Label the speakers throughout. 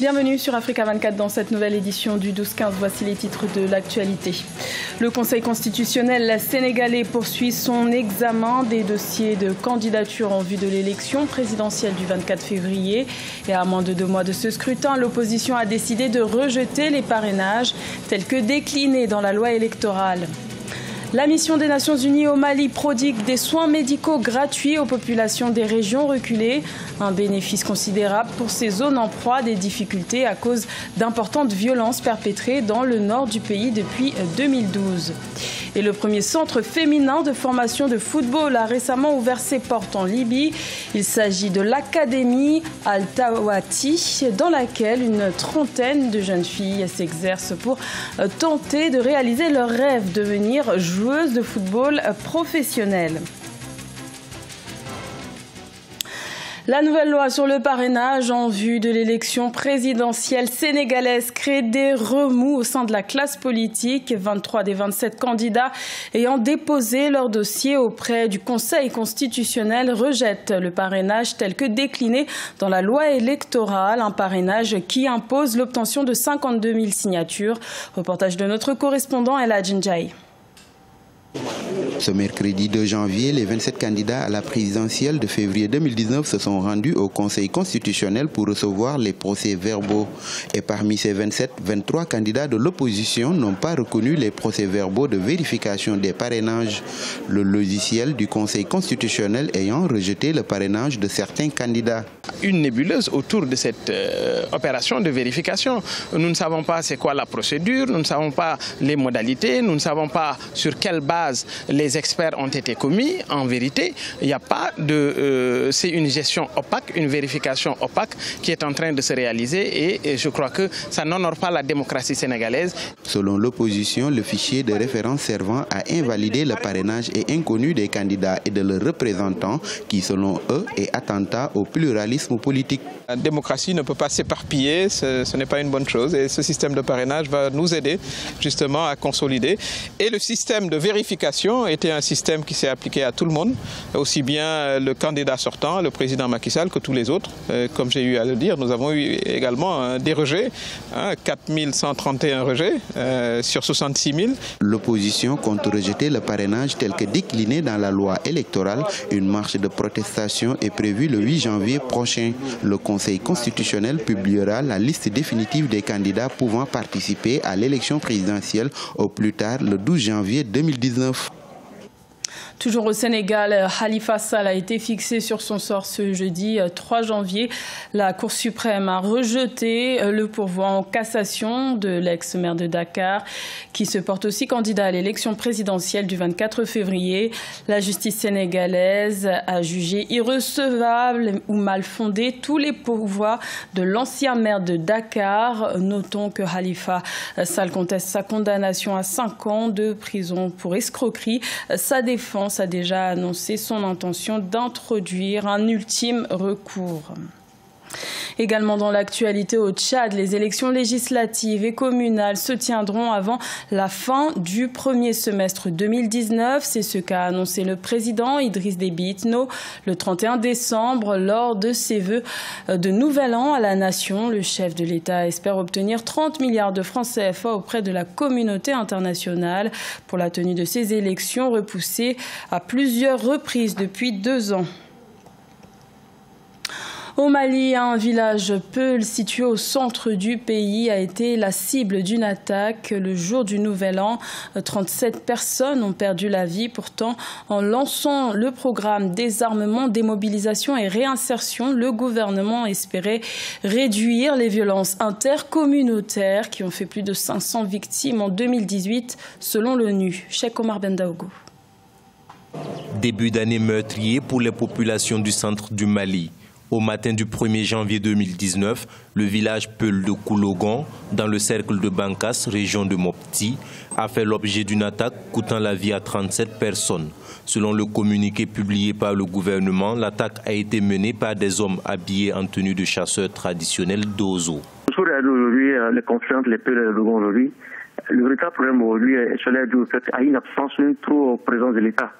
Speaker 1: Bienvenue sur Africa 24 dans cette nouvelle édition du 12-15. Voici les titres de l'actualité. Le Conseil constitutionnel sénégalais poursuit son examen des dossiers de candidature en vue de l'élection présidentielle du 24 février. Et à moins de 2 mois de ce scrutin, l'opposition a décidé de rejeter les parrainages tels que déclinés dans la loi électorale. La mission des Nations Unies au Mali prodigue des soins médicaux gratuits aux populations des régions reculées. Un bénéfice considérable pour ces zones en proie à des difficultés à cause d'importantes violences perpétrées dans le nord du pays depuis 2012. Et le premier centre féminin de formation de football a récemment ouvert ses portes en Libye. Il s'agit de l'Académie Al-Tawati, dans laquelle une trentaine de jeunes filles s'exercent pour tenter de réaliser leur rêve, devenir joueuses de football professionnelles. La nouvelle loi sur le parrainage en vue de l'élection présidentielle sénégalaise crée des remous au sein de la classe politique. 23 des 27 candidats ayant déposé leur dossier auprès du Conseil constitutionnel rejettent le parrainage tel que décliné dans la loi électorale. Un parrainage qui impose l'obtention de 52 000 signatures. Reportage de notre correspondant Ella Djindjaï.
Speaker 2: Ce mercredi 2 janvier, les 27 candidats à la présidentielle de février 2019 se sont rendus au Conseil constitutionnel pour recevoir les procès-verbaux. Et parmi ces 27, 23 candidats de l'opposition n'ont pas reconnu les procès-verbaux de vérification des parrainages. Le logiciel du Conseil constitutionnel ayant rejeté le parrainage de certains candidats.
Speaker 3: Une nébuleuse autour de cette opération de vérification. Nous ne savons pas c'est quoi la procédure, nous ne savons pas les modalités, nous ne savons pas sur quelle base les experts ont été commis. En vérité, il n'y a pas de... c'est une gestion opaque, une vérification opaque qui est en train de se réaliser et je crois que ça n'honore pas la démocratie sénégalaise.
Speaker 2: Selon l'opposition, le fichier de référence servant à invalider le parrainage est inconnu des candidats et de leurs représentants qui, selon eux, est attentat au pluralisme politique.
Speaker 4: La démocratie ne peut pas s'éparpiller, ce n'est pas une bonne chose et ce système de parrainage va nous aider justement à consolider. Et le système de vérification était un système qui s'est appliqué à tout le monde, aussi bien le candidat sortant, le président Macky Sall, que tous les autres. Comme j'ai eu à le dire, nous avons eu également des rejets, 4131 rejets sur 66 000.
Speaker 2: L'opposition compte rejeter le parrainage tel que décliné dans la loi électorale. Une marche de protestation est prévue le 8 janvier prochain. Le Conseil constitutionnel publiera la liste définitive des candidats pouvant participer à l'élection présidentielle au plus tard le 12 janvier 2019.
Speaker 1: Toujours au Sénégal, Khalifa Sall a été fixé sur son sort ce jeudi 3 janvier. La Cour suprême a rejeté le pourvoi en cassation de l'ex-maire de Dakar, qui se porte aussi candidat à l'élection présidentielle du 24 février. La justice sénégalaise a jugé irrecevable ou mal fondé tous les pourvois de l'ancien maire de Dakar. Notons que Khalifa Sall conteste sa condamnation à 5 ans de prison pour escroquerie. Sa défense a déjà annoncé son intention d'introduire un ultime recours. Également dans l'actualité au Tchad, les élections législatives et communales se tiendront avant la fin du premier semestre 2019. C'est ce qu'a annoncé le président Idriss Déby Itno le 31 décembre lors de ses vœux de nouvel an à la nation. Le chef de l'État espère obtenir 30 milliards de francs CFA auprès de la communauté internationale pour la tenue de ces élections repoussées à plusieurs reprises depuis 2 ans. Au Mali, un village Peul situé au centre du pays a été la cible d'une attaque le jour du Nouvel An. 37 personnes ont perdu la vie. Pourtant, en lançant le programme désarmement, démobilisation et réinsertion, le gouvernement espérait réduire les violences intercommunautaires qui ont fait plus de 500 victimes en 2018 selon l'ONU. Cheikh Omar Bendaogo.
Speaker 5: Début d'année meurtrier pour les populations du centre du Mali. Au matin du 1er janvier 2019, le village Peul de Koulogon, dans le cercle de Bankas, région de Mopti, a fait l'objet d'une attaque coûtant la vie à 37 personnes. Selon le communiqué publié par le gouvernement, l'attaque a été menée par des hommes habillés en tenue de chasseurs traditionnels d'Ozo.
Speaker 6: Aujourd'hui, les conflits entre les Peul et le Koulogon aujourd'hui, le véritable problème aujourd'hui est dû à une absence, une trop présence de l'État.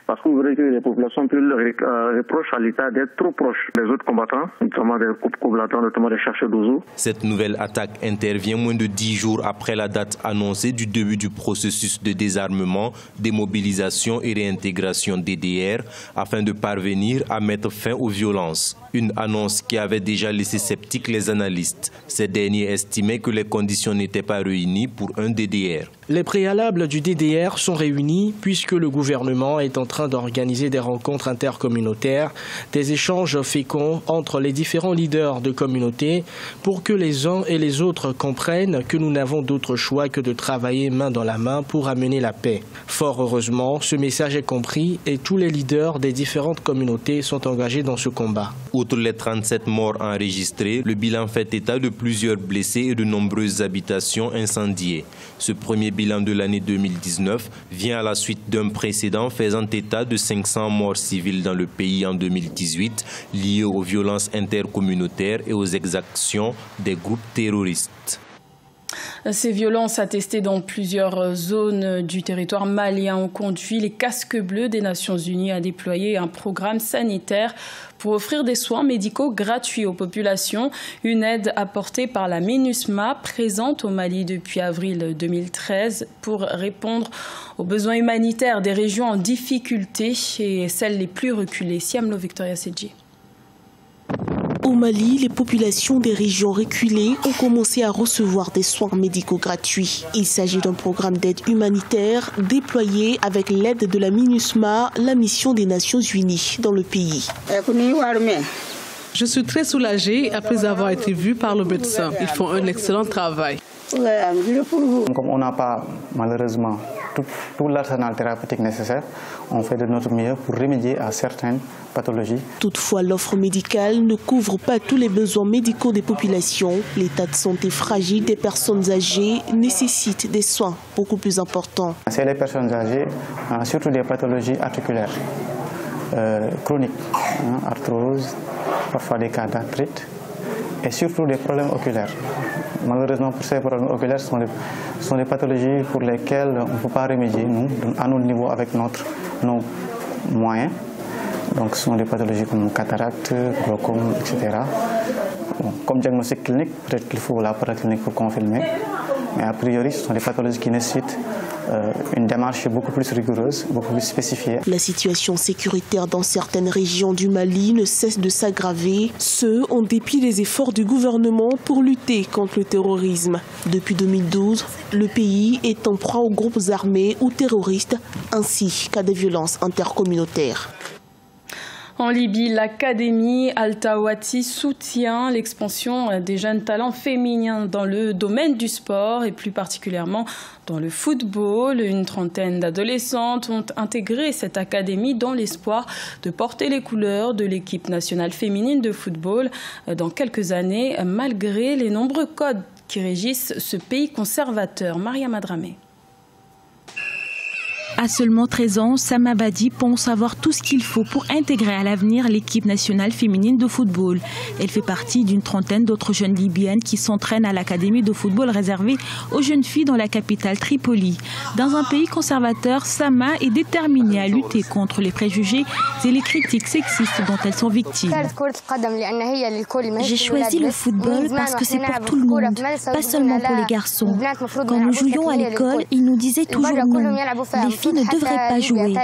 Speaker 6: Parce que vous verrez que les populations reprochent à l'État d'être trop proche des autres combattants, notamment des combattants, notamment des chercheurs d'Ozo.
Speaker 5: Cette nouvelle attaque intervient moins de 10 jours après la date annoncée du début du processus de désarmement, démobilisation et réintégration DDR afin de parvenir à mettre fin aux violences. Une annonce qui avait déjà laissé sceptiques les analystes. Ces derniers estimaient que les conditions n'étaient pas réunies pour un DDR.
Speaker 7: Les préalables du DDR sont réunis puisque le gouvernement est en train d'organiser des rencontres intercommunautaires, des échanges féconds entre les différents leaders de communautés pour que les uns et les autres comprennent que nous n'avons d'autre choix que de travailler main dans la main pour amener la paix. Fort heureusement, ce message est compris et tous les leaders des différentes communautés sont engagés dans ce combat.
Speaker 5: Outre les 37 morts enregistrés, le bilan fait état de plusieurs blessés et de nombreuses habitations incendiées. Ce premier bilan de l'année 2019 vient à la suite d'un précédent faisant état de 500 morts civiles dans le pays en 2018 liées aux violences intercommunautaires et aux exactions des groupes terroristes.
Speaker 1: Ces violences attestées dans plusieurs zones du territoire malien ont conduit les casques bleus des Nations Unies à déployer un programme sanitaire pour offrir des soins médicaux gratuits aux populations. Une aide apportée par la MINUSMA, présente au Mali depuis avril 2013 pour répondre aux besoins humanitaires des régions en difficulté et celles les plus reculées. Siamlo Victoria Sedji.
Speaker 8: Au Mali, les populations des régions reculées ont commencé à recevoir des soins médicaux gratuits. Il s'agit d'un programme d'aide humanitaire déployé avec l'aide de la MINUSMA, la mission des Nations Unies dans le pays.
Speaker 9: Je suis très soulagée après avoir été vue par le médecin. Ils font un excellent travail.
Speaker 10: Comme on n'a pas malheureusement tout l'arsenal thérapeutique nécessaire, on fait de notre mieux pour remédier à certaines pathologies.
Speaker 8: Toutefois, l'offre médicale ne couvre pas tous les besoins médicaux des populations. L'état de santé fragile des personnes âgées nécessite des soins beaucoup plus importants.
Speaker 10: C'est les personnes âgées, surtout des pathologies articulaires, chroniques, arthrose, parfois des cas d'arthrite et surtout des problèmes oculaires. Malheureusement, pour ces problèmes oculaires, ce sont des pathologies pour lesquelles on ne peut pas remédier, nous, à notre niveau, avec nos moyens. Donc, ce sont des pathologies comme cataracte, glaucome, etc. Bon, comme diagnostic clinique, peut-être qu'il faut la paraclinique pour confirmer. Mais a priori, ce sont des pathologies qui nécessitent une démarche beaucoup plus rigoureuse, beaucoup plus spécifiée.
Speaker 8: La situation sécuritaire dans certaines régions du Mali ne cesse de s'aggraver, ce en dépit des efforts du gouvernement pour lutter contre le terrorisme. Depuis 2012, le pays est en proie aux groupes armés ou terroristes, ainsi qu'à des violences intercommunautaires.
Speaker 1: En Libye, l'Académie Al-Tawati soutient l'expansion des jeunes talents féminins dans le domaine du sport et plus particulièrement dans le football. Une trentaine d'adolescentes ont intégré cette académie dans l'espoir de porter les couleurs de l'équipe nationale féminine de football dans quelques années, malgré les nombreux codes qui régissent ce pays conservateur. Maria Madramé.
Speaker 11: À seulement 13 ans, Sama Badi pense avoir tout ce qu'il faut pour intégrer à l'avenir l'équipe nationale féminine de football. Elle fait partie d'une trentaine d'autres jeunes libyennes qui s'entraînent à l'académie de football réservée aux jeunes filles dans la capitale Tripoli. Dans un pays conservateur, Sama est déterminée à lutter contre les préjugés et les critiques sexistes dont elles sont victimes.
Speaker 12: J'ai choisi le football parce que c'est pour tout le monde, pas seulement pour les garçons. Quand nous jouions à l'école, ils nous disaient toujours non. Les filles ne devraient pas jouer.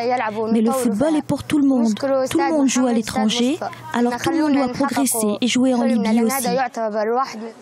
Speaker 12: Mais le football est pour tout le monde. Tout le monde joue à l'étranger, alors tout le monde doit progresser et jouer en Libye aussi.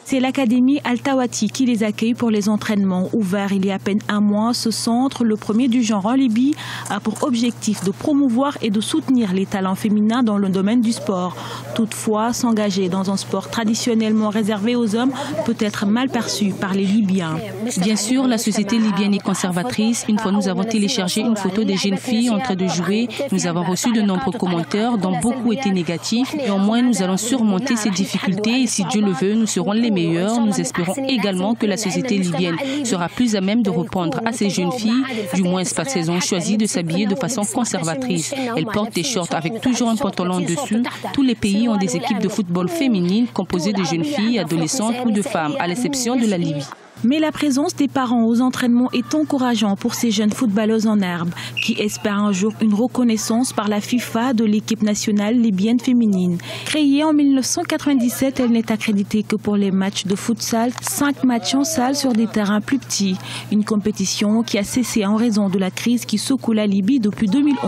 Speaker 11: C'est l'académie Al-Tawati qui les accueille pour les entraînements. Ouvert il y a à peine un mois, ce centre, le premier du genre en Libye, a pour objectif de promouvoir et de soutenir les talents féminins dans le domaine du sport. Toutefois, s'engager dans un sport traditionnellement réservé aux hommes peut être mal perçu par les Libyens.
Speaker 13: Bien sûr, la société libyenne est conservatrice. Une fois nous avons téléchargé une photo des jeunes filles en train de jouer, nous avons reçu de nombreux commentaires dont beaucoup étaient négatifs. Néanmoins, nous allons surmonter ces difficultés et si Dieu le veut, nous serons les meilleurs. Nous espérons également que la société libyenne sera plus à même de répondre à ces jeunes filles, du moins parce qu'elles ont choisi de s'habiller de façon conservatrice. Elles portent des shorts avec toujours un pantalon dessus. Tous les pays ont des équipes de football féminines composées de jeunes filles, adolescentes ou de femmes, à l'exception de la Libye.
Speaker 11: Mais la présence des parents aux entraînements est encourageante pour ces jeunes footballeuses en herbe qui espèrent un jour une reconnaissance par la FIFA de l'équipe nationale libyenne féminine. Créée en 1997, elle n'est accréditée que pour les matchs de futsal, 5 matchs en salle sur des terrains plus petits. Une compétition qui a cessé en raison de la crise qui secoue la Libye depuis 2011.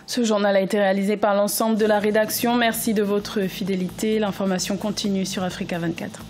Speaker 1: Ce journal a été réalisé par l'ensemble de la rédaction. Merci de votre fidélité. L'information continue sur Africa 24.